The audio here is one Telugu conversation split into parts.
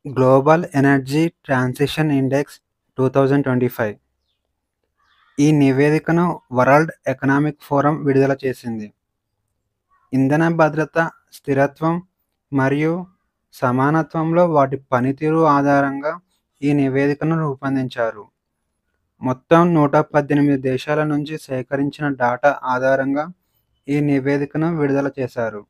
గ్లోబల్ ఎనర్జీ ట్రాన్సిషన్ ఇండెక్స్ 2025 ఈ నివేదికను వరల్డ్ ఎకనామిక్ ఫోరం విడుదల చేసింది. ఇంధన భద్రత, స్థిరత్వం మరియు సమానత్వంలో వాటి పనితీరు ఆధారంగా ఈ నివేదికను రూపొందించారు. మొత్తం 118 దేశాల నుంచి సేకరించిన డేటా ఆధారంగా ఈ నివేదికను విడుదల చేశారు.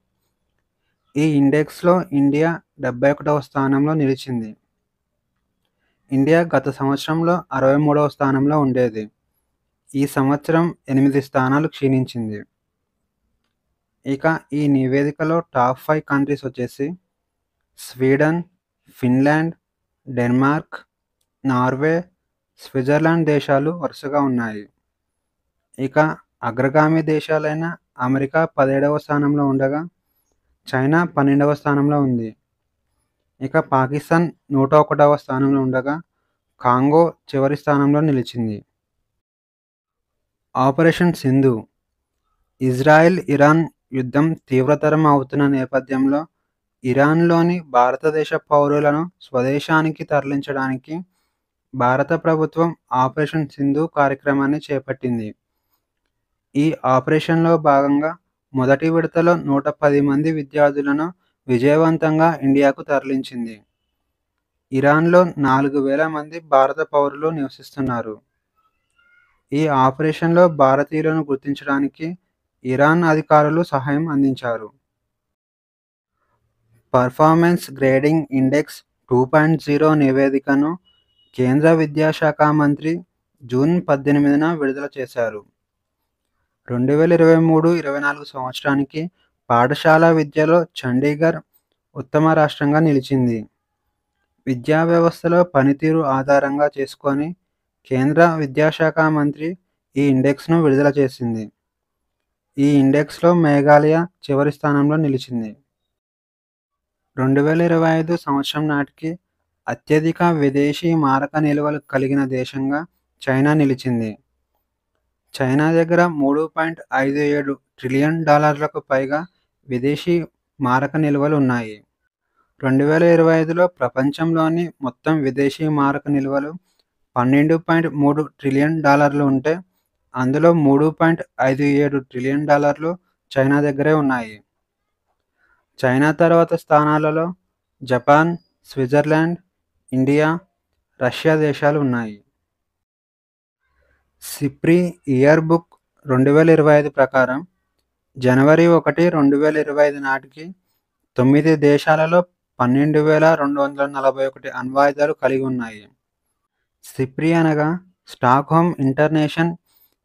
ఈ ఇండెక్స్లో ఇండియా 71వ స్థానంలో నిలిచింది. ఇండియా గత సంవత్సరంలో 63వ స్థానంలో ఉండేది. ఈ సంవత్సరం 8 స్థానాలు క్షీణించింది. ఇక ఈ నివేదికలో టాప్ 5 కంట్రీస్ వచ్చేసి Sweden, Finland, Denmark, Norway, Switzerland దేశాలు వరుసగా ఉన్నాయి. ఇక అగ్రగామి దేశాలైన అమెరికా 17వ స్థానంలో ఉండగా చైనా 12వ స్థానంలో ఉంది. ఇక పాకిస్తాన్ 101వ స్థానంలో ఉండగా కాంగో చివరి స్థానంలో నిలిచింది. ఆపరేషన్ సింధు ఇజ్రాయెల్ ఇరాన్ యుద్ధం తీవ్రతరం అవుతున్న నేపథ్యంలో ఇరాన్లోని భారతదేశ పౌరులను స్వదేశానికి తరలించడానికి భారత ప్రభుత్వం ఆపరేషన్ సింధు కార్యక్రమాన్ని చేపట్టింది. ఈ ఆపరేషన్లో భాగంగా మొదటి విడతలో 110 మంది విద్యార్థులను విజయవంతంగా ఇండియాకు తరలించింది. ఇరాన్లో 4,000 మంది భారత పౌరులు నివసిస్తున్నారు. ఈ ఆపరేషన్లో భారతీయులను గుర్తించడానికి ఇరాన్ అధికారులు సహాయం అందించారు. పర్ఫార్మెన్స్ గ్రేడింగ్ ఇండెక్స్ 2.0 నివేదికను కేంద్ర విద్యాశాఖ మంత్రి జూన్ 18న విడుదల చేశారు. 2023-24 సంవత్సరానికి పాఠశాల విద్యలో చండీగఢ్ ఉత్తమ రాష్ట్రంగా నిలిచింది. విద్యా వ్యవస్థలో పనితీరు ఆధారంగా చేసుకొని కేంద్ర విద్యాశాఖ మంత్రి ఈ ఇండెక్స్ను విడుదల చేసింది. ఈ ఇండెక్స్లో మేఘాలయ చివరి స్థానంలో నిలిచింది. 2025 సంవత్సరం నాటికి అత్యధిక విదేశీ మారక నిల్వలు కలిగిన దేశంగా చైనా నిలిచింది. చైనా దగ్గర $3.57 ట్రిలియన్ పైగా విదేశీ మారక నిల్వలు ఉన్నాయి. 2025లో ప్రపంచంలోని మొత్తం విదేశీ మారక నిల్వలు $12.3 ట్రిలియన్ ఉంటే అందులో $3.57 ట్రిలియన్ చైనా దగ్గరే ఉన్నాయి. చైనా తర్వాత స్థానాలలో జపాన్, స్విట్జర్లాండ్, ఇండియా, రష్యా దేశాలు ఉన్నాయి. సిప్రి ఇయర్ బుక్ 2025 ప్రకారం జనవరి 1, 2025 నాటికి 9 దేశాలలో 12,241 అణ్వాయుధాలు కలిగి ఉన్నాయి. సిప్రి అనగా Stockholm International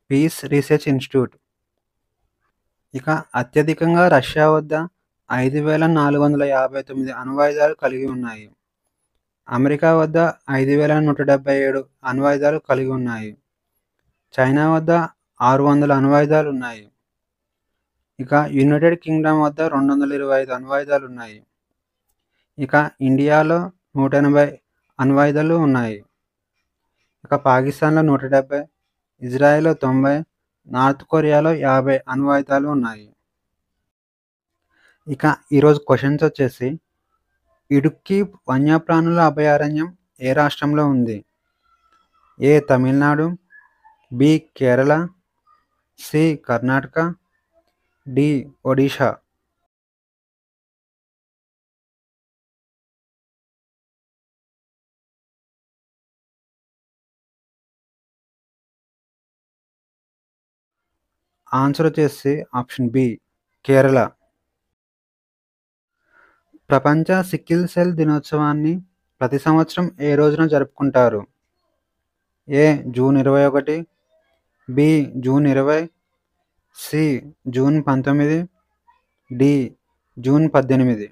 Peace Research Institute. ఇక అత్యధికంగా రష్యా వద్ద 5,459 అణ్వాయుధాలు కలిగి ఉన్నాయి. అమెరికా వద్ద 5,177 అణ్వాయుధాలు కలిగి ఉన్నాయి. చైనా వద్ద 600 అణ్వాయుధాలు ఉన్నాయి. ఇక యునైటెడ్ కింగ్డమ్ వద్ద 225 అణ్వాయుధాలు ఉన్నాయి. ఇక ఇండియాలో 180 అణ్వాయుధాలు ఉన్నాయి. ఇక పాకిస్తాన్లో 170, ఇజ్రాయెల్లో 90, నార్త్ కొరియాలో 50 అణ్వాయుధాలు ఉన్నాయి. ఇక ఈరోజు క్వశ్చన్స్ వచ్చేసి ఇడుక్కి వన్యప్రాణుల అభయారణ్యం ఏ రాష్ట్రంలో ఉంది? A Tamil Nadu, B Kerala, C Karnataka, D Odisha. Answer వచ్చేసి ఆప్షన్ బి కేరళ. ప్రపంచ సికిల్ సెల్ దినోత్సవాన్ని ప్రతి సంవత్సరం ఏ రోజున జరుపుకుంటారు? A June 21, B June 20, C June 19, D June 18.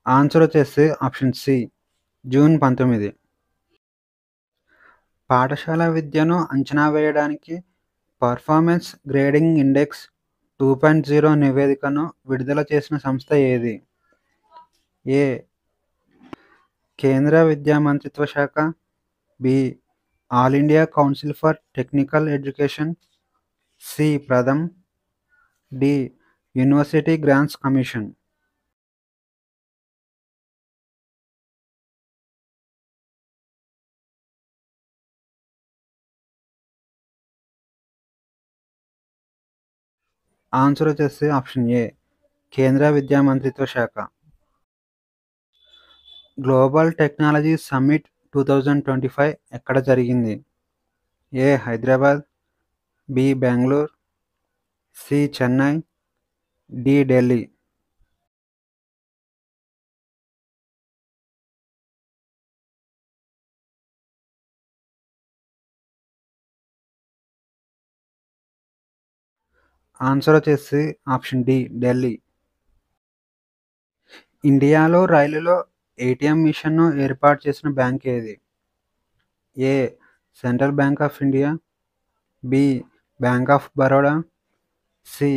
Answer వచ్చేసి ఆప్షన్ సి జూన్ 19. పాఠశాల విద్యను అంచనా వేయడానికి పర్ఫార్మెన్స్ గ్రేడింగ్ ఇండెక్స్ 2.0 నివేదికను విడుదల చేసిన సంస్థ ఏది? ఏ కేంద్ర విద్యా మంత్రిత్వ శాఖ, B All India Council for Technical Education, C Pratham, D University Grants Commission. Answer వచ్చేసి ఆప్షన్ ఏ కేంద్ర విద్యా మంత్రిత్వ శాఖ. గ్లోబల్ టెక్నాలజీ సమ్మిట్ 2025 ఎక్కడ జరిగింది? A Hyderabad, B Bengaluru, C Chennai, D Delhi. Answer వచ్చేసి ఆప్షన్ డి ఢిల్లీ. ఇండియాలో రైలులో ఏటీఎం మిషన్ను ఏర్పాటు చేసిన బ్యాంక్ ఏది? A Central Bank of India, B Bank of Baroda, C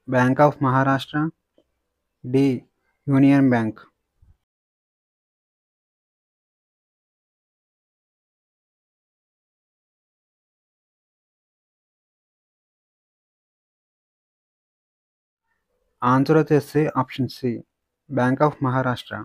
Bank of Maharashtra, D Union Bank. Answer వచ్చేసి option C Bank of Maharashtra.